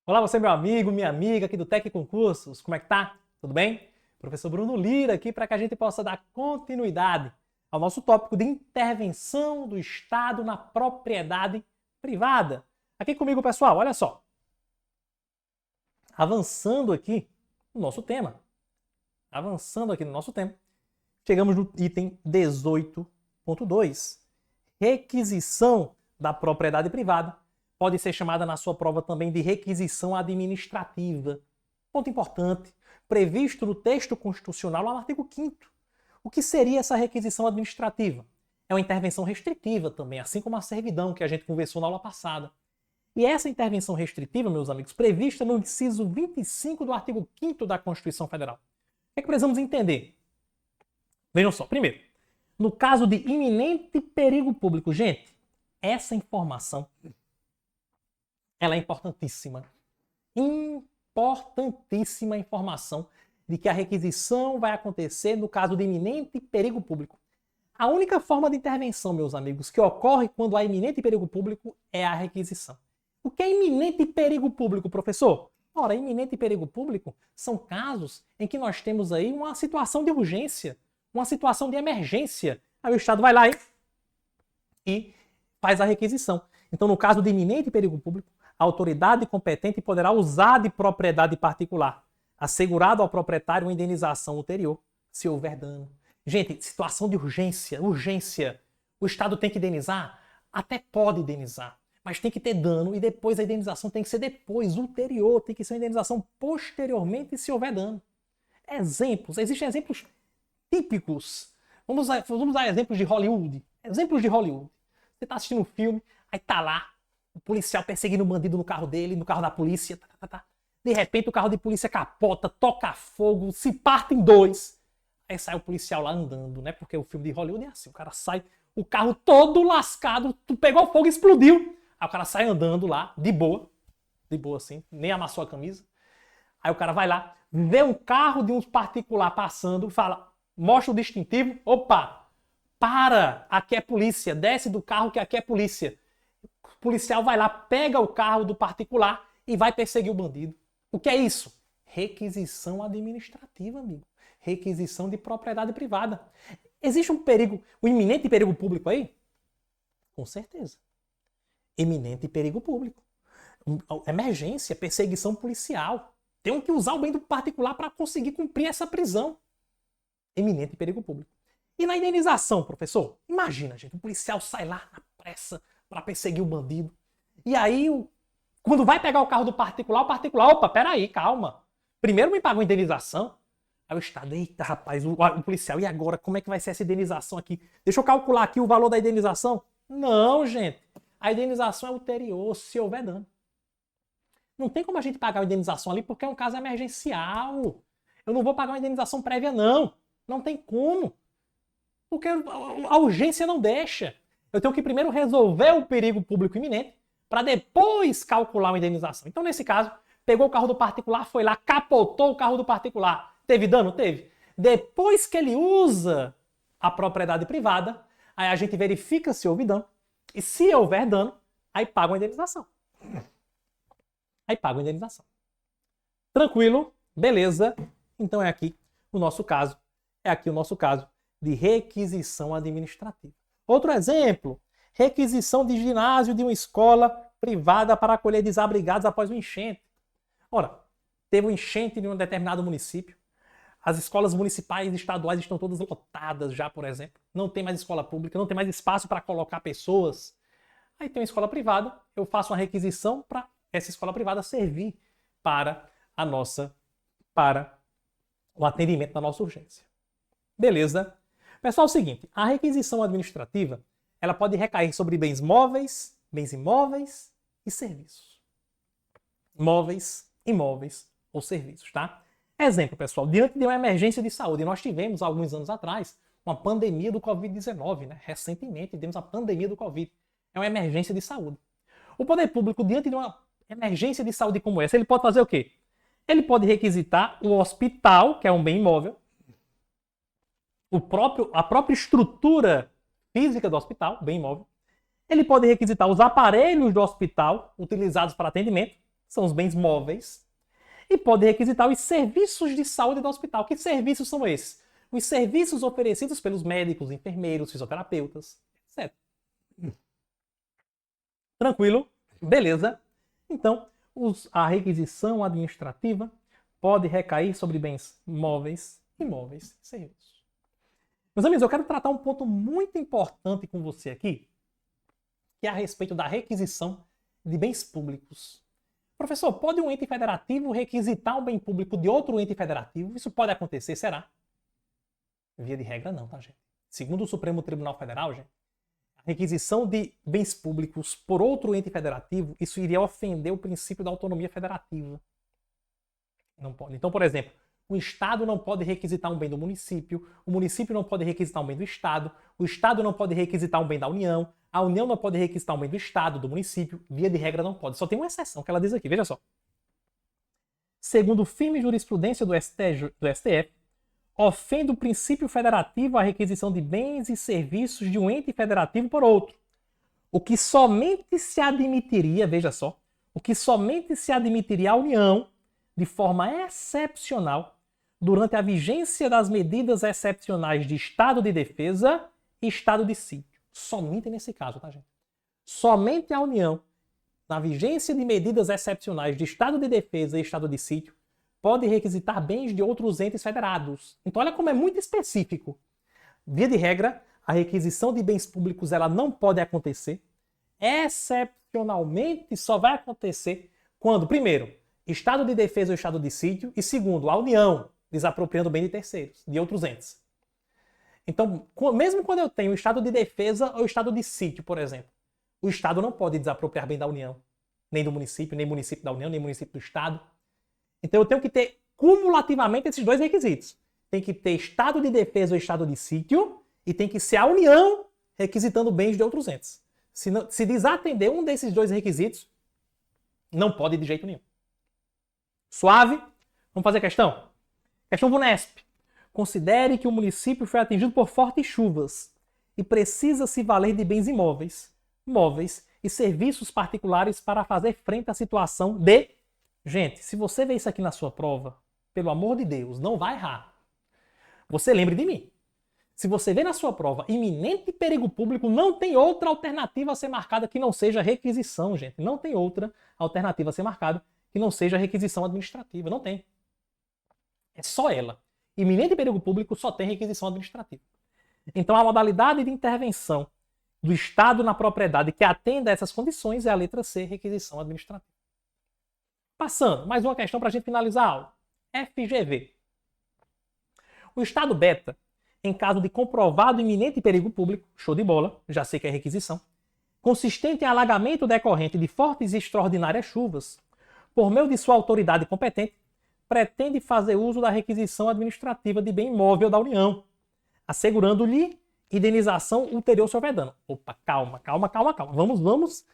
Olá, você meu amigo, minha amiga aqui do Tec Concursos, como é que tá? Tudo bem? Professor Bruno Lira aqui para que a gente possa dar continuidade ao nosso tópico de intervenção do Estado na propriedade privada. Aqui comigo, pessoal, olha só. Avançando aqui no nosso tema. Chegamos no item 18.2. Requisição da propriedade privada. Pode ser chamada na sua prova também de requisição administrativa. Ponto importante, previsto no texto constitucional lá no artigo 5º. O que seria essa requisição administrativa? É uma intervenção restritiva também, assim como a servidão que a gente conversou na aula passada. E essa intervenção restritiva, meus amigos, prevista no inciso 25 do artigo 5º da Constituição Federal. O que é que precisamos entender? Vejam só, primeiro, no caso de iminente perigo público, gente, essa informação ela é importantíssima. Importantíssima informação de que a requisição vai acontecer no caso de iminente perigo público. A única forma de intervenção, meus amigos, que ocorre quando há iminente perigo público é a requisição. O que é iminente perigo público, professor? Ora, iminente perigo público são casos em que nós temos aí uma situação de urgência, uma situação de emergência. Aí o Estado vai lá e faz a requisição. Então, no caso de iminente perigo público, a autoridade competente poderá usar de propriedade particular, assegurado ao proprietário uma indenização ulterior, se houver dano. Gente, situação de urgência. O Estado tem que indenizar? Até pode indenizar, mas tem que ter dano e depois a indenização tem que ser depois, ulterior, tem que ser uma indenização posteriormente se houver dano. Exemplos, existem exemplos típicos. Vamos dar exemplos de Hollywood. Exemplos de Hollywood. Você está assistindo um filme, aí tá lá o policial perseguindo o bandido no carro dele, no carro da polícia. De repente o carro de polícia capota, toca fogo, se parte em dois. Aí sai o policial lá andando, né? Porque o filme de Hollywood é assim, o cara sai, o carro todo lascado, pegou fogo e explodiu. Aí o cara sai andando lá, de boa assim, nem amassou a camisa. Aí o cara vai lá, vê um carro de uns particular passando, fala, mostra o distintivo, opa, para, aqui é polícia, desce do carro que aqui é polícia. O policial vai lá, pega o carro do particular e vai perseguir o bandido. O que é isso? Requisição administrativa, amigo. Requisição de propriedade privada. Existe um perigo, um iminente perigo público aí? Com certeza. Iminente perigo público. Emergência, perseguição policial. Tem que usar o bem do particular para conseguir cumprir essa prisão. Iminente perigo público. E na indenização, professor? Imagina, gente, o policial sai lá na pressa para perseguir o bandido. E aí, quando vai pegar o carro do particular, opa, peraí, calma. Primeiro me paga uma indenização. Aí o Estado, eita rapaz, o policial, e agora? Como é que vai ser essa indenização aqui? Deixa eu calcular aqui o valor da indenização. Não, gente. A indenização é ulterior, se houver dano. Não tem como a gente pagar a indenização ali porque é um caso emergencial. Eu não vou pagar uma indenização prévia, não. Não tem como. Porque a urgência não deixa. Eu tenho que primeiro resolver o perigo público iminente para depois calcular uma indenização. Então, nesse caso, pegou o carro do particular, foi lá, capotou o carro do particular. Teve dano? Teve. Depois que ele usa a propriedade privada, aí a gente verifica se houve dano. E se houver dano, aí paga uma indenização. Tranquilo? Beleza? Então é aqui o nosso caso. De requisição administrativa. Outro exemplo, requisição de ginásio de uma escola privada para acolher desabrigados após um enchente. Ora, teve um enchente em um determinado município, as escolas municipais e estaduais estão todas lotadas já, por exemplo, não tem mais escola pública, não tem mais espaço para colocar pessoas. Aí tem uma escola privada, eu faço uma requisição para essa escola privada servir para o atendimento da nossa urgência. Beleza? Pessoal, é o seguinte, a requisição administrativa, ela pode recair sobre bens móveis, bens imóveis e serviços. Móveis, imóveis ou serviços, tá? Exemplo, pessoal, diante de uma emergência de saúde, nós tivemos, alguns anos atrás, uma pandemia do Covid-19, né? Recentemente tivemos a pandemia do Covid. É uma emergência de saúde. O poder público, diante de uma emergência de saúde como essa, ele pode fazer o quê? Ele pode requisitar o hospital, que é um bem imóvel, a própria estrutura física do hospital, bem imóvel. Ele pode requisitar os aparelhos do hospital utilizados para atendimento, são os bens móveis, e pode requisitar os serviços de saúde do hospital. Que serviços são esses? Os serviços oferecidos pelos médicos, enfermeiros, fisioterapeutas, etc. Tranquilo? Beleza? Então, a requisição administrativa pode recair sobre bens móveis, imóveis e serviços. Meus amigos, eu quero tratar um ponto muito importante com você aqui, que é a respeito da requisição de bens públicos. Professor, pode um ente federativo requisitar um bem público de outro ente federativo? Isso pode acontecer, será? Via de regra não, tá, gente? Segundo o Supremo Tribunal Federal, gente, a requisição de bens públicos por outro ente federativo, isso iria ofender o princípio da autonomia federativa. Não pode. Então, por exemplo, o Estado não pode requisitar um bem do município, o município não pode requisitar um bem do Estado, o Estado não pode requisitar um bem da União, a União não pode requisitar um bem do Estado, do município, via de regra não pode. Só tem uma exceção que ela diz aqui, veja só. Segundo firme jurisprudência do STF, ofende o princípio federativo a requisição de bens e serviços de um ente federativo por outro, o que somente se admitiria, veja só, o que somente se admitiria à União, de forma excepcional, durante a vigência das medidas excepcionais de estado de defesa e estado de sítio. Somente nesse caso, tá, gente? Somente a União, na vigência de medidas excepcionais de estado de defesa e estado de sítio, pode requisitar bens de outros entes federados. Então, olha como é muito específico. Via de regra, a requisição de bens públicos ela não pode acontecer. Excepcionalmente, só vai acontecer quando, primeiro, estado de defesa ou estado de sítio, e segundo, a União desapropriando bem de terceiros, de outros entes. Então, mesmo quando eu tenho estado de defesa ou estado de sítio, por exemplo, o Estado não pode desapropriar bem da União, nem do município, nem município da União, nem município do Estado. Então eu tenho que ter cumulativamente esses dois requisitos. Tem que ter estado de defesa ou estado de sítio e tem que ser a União requisitando bens de outros entes. Se desatender um desses dois requisitos, não pode de jeito nenhum. Suave? Vamos fazer a questão? Questão VUNESP. Considere que o município foi atingido por fortes chuvas e precisa se valer de bens imóveis, móveis e serviços particulares para fazer frente à situação de... Gente, se você ver isso aqui na sua prova, pelo amor de Deus, não vai errar. Você lembre de mim. Se você vê na sua prova iminente perigo público, não tem outra alternativa a ser marcada que não seja requisição, gente. Não tem outra alternativa a ser marcada que não seja requisição administrativa. Não tem. É só ela. Iminente perigo público só tem requisição administrativa. Então a modalidade de intervenção do Estado na propriedade que atenda a essas condições é a letra C, requisição administrativa. Passando, mais uma questão para a gente finalizar a aula. FGV. O estado beta, em caso de comprovado iminente perigo público, show de bola, já sei que é requisição, consistente em alagamento decorrente de fortes e extraordinárias chuvas, por meio de sua autoridade competente, pretende fazer uso da requisição administrativa de bem imóvel da União, assegurando-lhe indenização ulterior se houver dano. Opa, calma. Vamos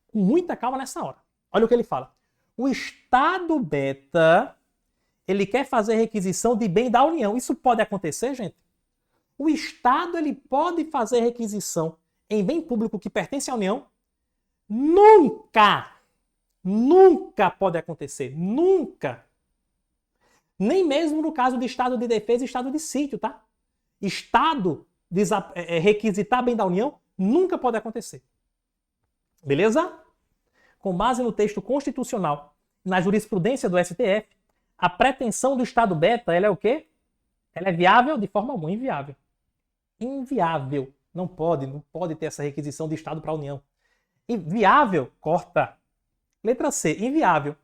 com muita calma nessa hora. Olha o que ele fala. O estado beta, ele quer fazer requisição de bem da União. Isso pode acontecer, gente? O Estado, ele pode fazer requisição em bem público que pertence à União? Nunca! Nunca pode acontecer. Nunca! Nem mesmo no caso de estado de defesa e estado de sítio, tá? Estado requisitar bem da União nunca pode acontecer. Beleza? Com base no texto constitucional, na jurisprudência do STF, a pretensão do Estado beta, ela é o quê? Ela é viável de forma alguma, inviável. Inviável. Não pode ter essa requisição de Estado para a União. Inviável, corta. Letra C, inviável,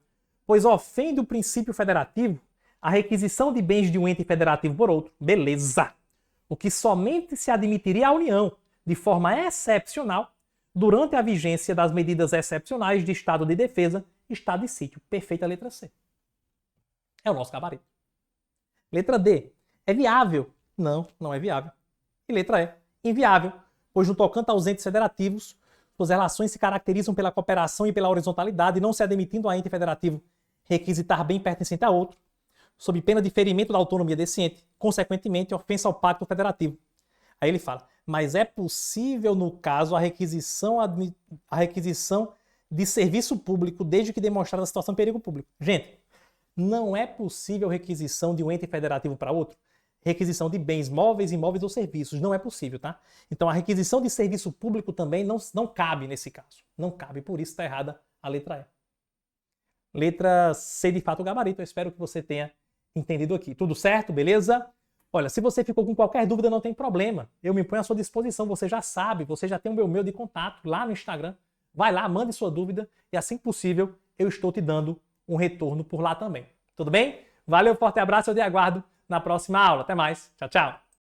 pois ofende o princípio federativo a requisição de bens de um ente federativo por outro. Beleza. O que somente se admitiria à União, de forma excepcional, durante a vigência das medidas excepcionais de estado de defesa e estado de sítio. Perfeita letra C. É o nosso gabarito. Letra D. É viável? Não, não é viável. E letra E. Inviável, pois no tocante aos entes federativos, suas relações se caracterizam pela cooperação e pela horizontalidade, não se admitindo a ente federativo requisitar bem pertencente a outro. sob pena de ferimento da autonomia desse ente, consequentemente, ofensa ao pacto federativo. Aí ele fala, mas é possível, no caso, a requisição de serviço público desde que demonstrada a situação de perigo público. Gente, não é possível requisição de um ente federativo para outro. Requisição de bens móveis, imóveis ou serviços. Não é possível, tá? Então a requisição de serviço público também não cabe nesse caso. Não cabe, por isso está errada a letra E. Letra C, de fato, o gabarito. Eu espero que você tenha entendido aqui. Tudo certo? Beleza? Olha, se você ficou com qualquer dúvida, não tem problema. Eu me ponho à sua disposição. Você já sabe, você já tem o meu e-mail de contato lá no Instagram. Vai lá, mande sua dúvida e, assim que possível, eu estou te dando um retorno por lá também. Tudo bem? Valeu, forte abraço, eu te aguardo na próxima aula. Até mais. Tchau, tchau.